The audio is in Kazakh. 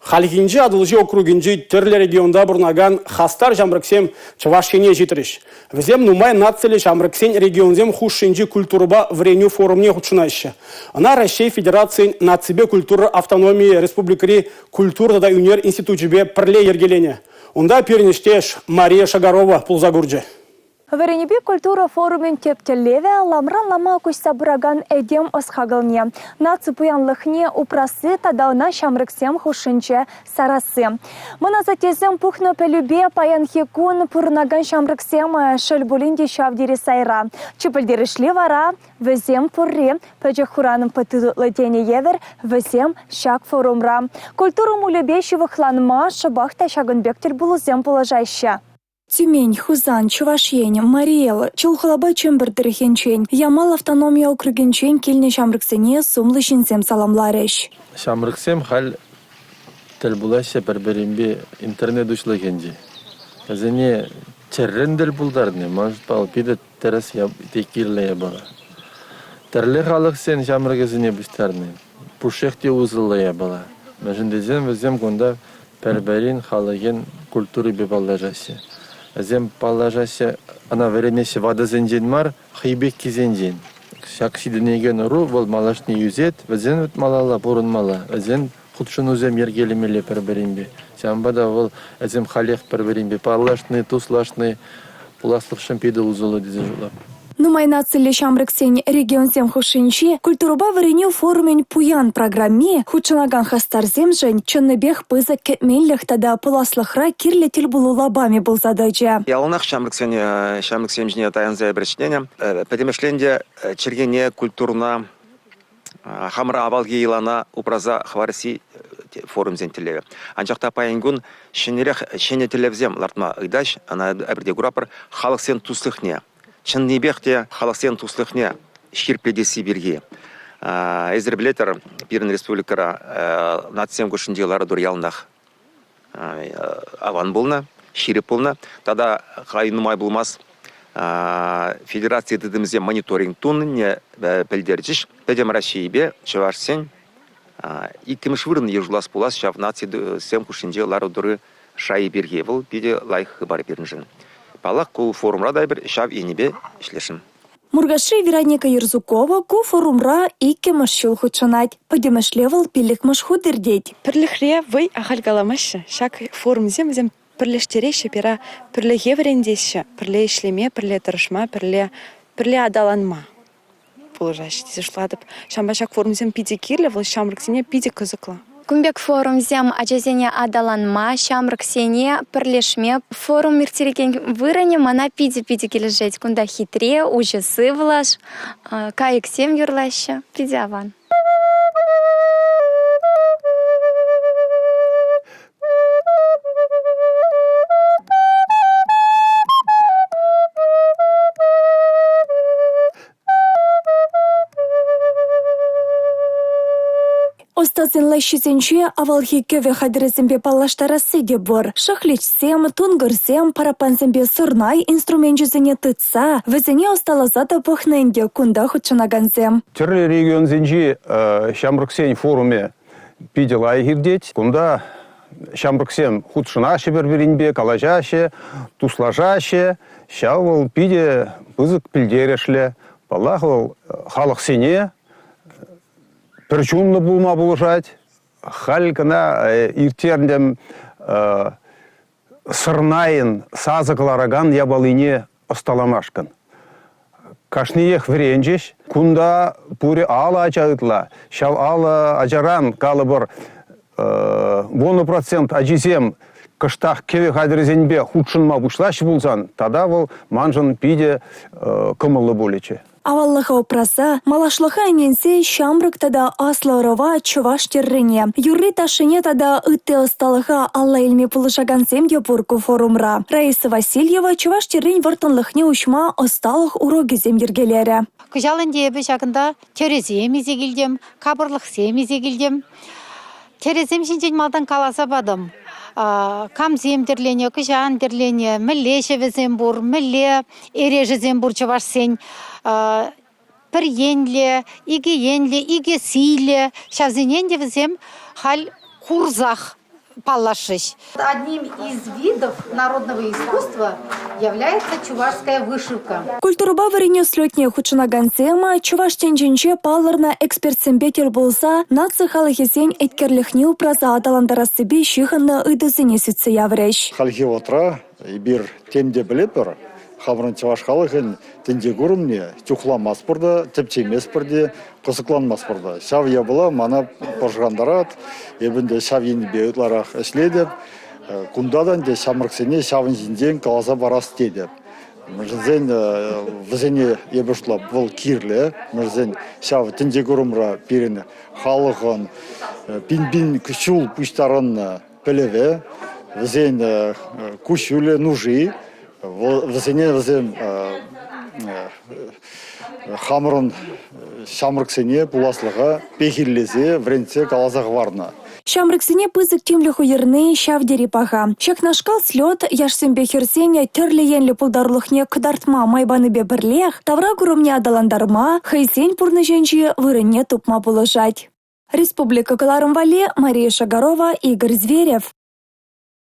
Халихинчи адылжи округинчи терлі регионда бұрнаган хастар жамрыксем Чувашкене житіріш. Візем нумай нацелі жамрыксен регионзем хушшинчи культуруба вреню форумне худшынайшы. Ана Россия Федерации нацибе культуры автономии республикари культура да унер институтчебе пірле ергелене. Онда пернештеш Мария Шагарова пулзагурджи. Веренебе культура форумен тептелеве ламран лама кушса бураган эдем осхагылне. Наци пуянлыхне упрасы тадауна шамрыксем хушинче сарасы. Мына затезем пухно пелюбе паянхекун пурнаган шамрыксем шельбулинде шавдири сайра. Чупылдеришли вара, везем пурри, пэджи хураным пытыдутлы дене евер, везем шак форумра. Культуру мулебещевых ланма шабахта шагынбектер булузем положайща. Тюмень, Хузан, Чувашьень, Мариэл, Чулхалаба Чембердерхенчень, Ямал автономия округенчень, Кильне Шамрыксене, Сумлышинзем саламлареш. Шамрыксем хал телбулася берберимби интернет учлыгенди. Казане черрендер булдарны, может палпида терас я текилле бара. Терле халыксен Шамрыксене бустарны. Пушехте узыллая бала. Мәжендезен везем гонда перберин халыген культуры бебаллажасы. Азем палажасы ана веренесе вада зенжен хайбек кизенжен. Шакши дүниеген ұру бол малашны юзет, вазен өт малала борын мала. Азен худшын үзем ергелемеле перберинбе. Сямбада ол азем халех перберинбе. Парлашны, туслашны, пуласлықшын педі узылы дезе жулап. Нумай нацелі Шамрыксен регионзем хушинчи, культуруба вареню форумень пуян программе, худшынаган хастарзем жень, чынныбех пызык кетмеллих тада пуласлыхра кирле тилбулу лабами был задача. Ялынах Шамрыксен жіне таянзая біршлене, пәдемешленде чергене культурна хамра абалге илана упраза хварси форумзен телеве. Анчақта паянгун шене телевзем лартма ыдаш, ана әбірде гурапыр халықсен туслыхне. Чыннебекте халықсен туслыхне ширпеде Сибирге. Эзерблетер Пирен республикара нацсем күшіндейлары дур ялынақ аван болна, ширип болна. Тада қайынымай болмас федерация дедімізде мониторинг тунне пілдерчіш. Пәдем Россиябе Чувашсен иккіміш вырын ежулас болас шав нацсем күшіндейлары дұры шайы берге бұл беде лайық бар берінжін. Палақ ку форумра да бір шав енебе ішлешін. Мургаши Вероника Ерзукова ку форумра икке машшыл худшанать. Падемешлевал пилік машхудердеть. Пірліхре вай ахалгаламашы. Шак форумзем зем пірлештерейші пера пірлі еврендеші. Пірлі ішлеме, пірлі тұрышма, пірлі адаланма. Положашы десе шладып. Шамба шак форумзем пиде кирлі, вол Шамрыксене пиде кызықла. Кумбек форумзем ажазене адаланма, Шамрыксене, пірлешме. Форум миртереген выране мана пиде кележеть. Кунда хитре, ужасы влаш, каексем юрлаще, пиде аван. Остазын лайшизенче авалхи кеве хадырызымбе паллаштарасы де бор. Шахличсем, тунгырсем, парапанзымбе сырнай инструментжізіне тытса, візіне осталазада бұхненде кунда худшынаганзем. Терлі регион зенжи Шамрыксен форуме пиделай гирдеть, кунда Шамрыксен худшынашы берберинбе, калажашы, туслажашы, шавыл пиде пызык пилдерешле, палахыл халықсене, Причумны булма булышать, халькана иртердем сырнайын сазыклараган ябалыне осталамашкан. Кашниех вренжеш, кунда пури ала ачаытла, шал ала ажаран калыбыр 1% ажизем кыштах кеве хадырзенбе худшынма бушлаш булсан, тада вол манжын пиде кымылы болече. Аваллыха опраса, малашлыха эненсе Шамрык тада асларова Чуваш террене. Юрри ташыне тада ытты осталыха алла илме пулышагансем де бурку форумра. Раиса Васильева Чуваш террень вартынлыхне учма осталых урогизем ергелері. Кыжалынде бі жағында терезем изегілдем, кабырлықсем изегілдем. Терезем шинчен малдан каласа бадым. Камзем дерлене, кыжан дерлене, міле шевезем бур, міле ережезем бур Чуваш сен. Бір енле, иге силе, шавзенен де візем хал курзах паллашыш. Одним из видов народного искусства является чувашская вышивка. Культуруба варене слетне хучынаган тема, чуваш тенченче палырна экспертсембетер болса, нация халахесень эткерлихне упраза адаландара себе шиханна ыдызыне сүтсе явреш. Халхи отра, бир темде білепір, Хамрын чаваш халыхын тенде көрімне, тюхламас бұрда, тепчемес бірде, қысықланмас бұрда. Шав ябыла, мана пожғандарат, ебінде шав ені беутларақ әшледіп, күндадан де шамырксене шавын жінден қаласа барас дедіп. Мұрзен візене ебішлап бұл кирлі, мұрзен шав тенде көрімра беріні халығын, пин-пин күшул пұштарын пілеве, візен күшулі нужи, візене візен хамырын шамырксене бұласлыға пехиллезе вренце қалазақ варна. Шамрыксене пызык темлі хуерны шавдері паға. Чакнашкал слет яшсембе херсене тірлі енлі пулдарлықне кыдартма майбаны бе бірлех, тавра күрімне адаландарма, хайсен пурны женжі вырыне тупма бұлыжать. Республика Каларым-Вале, Мария Шагарова, Игорь Зверев.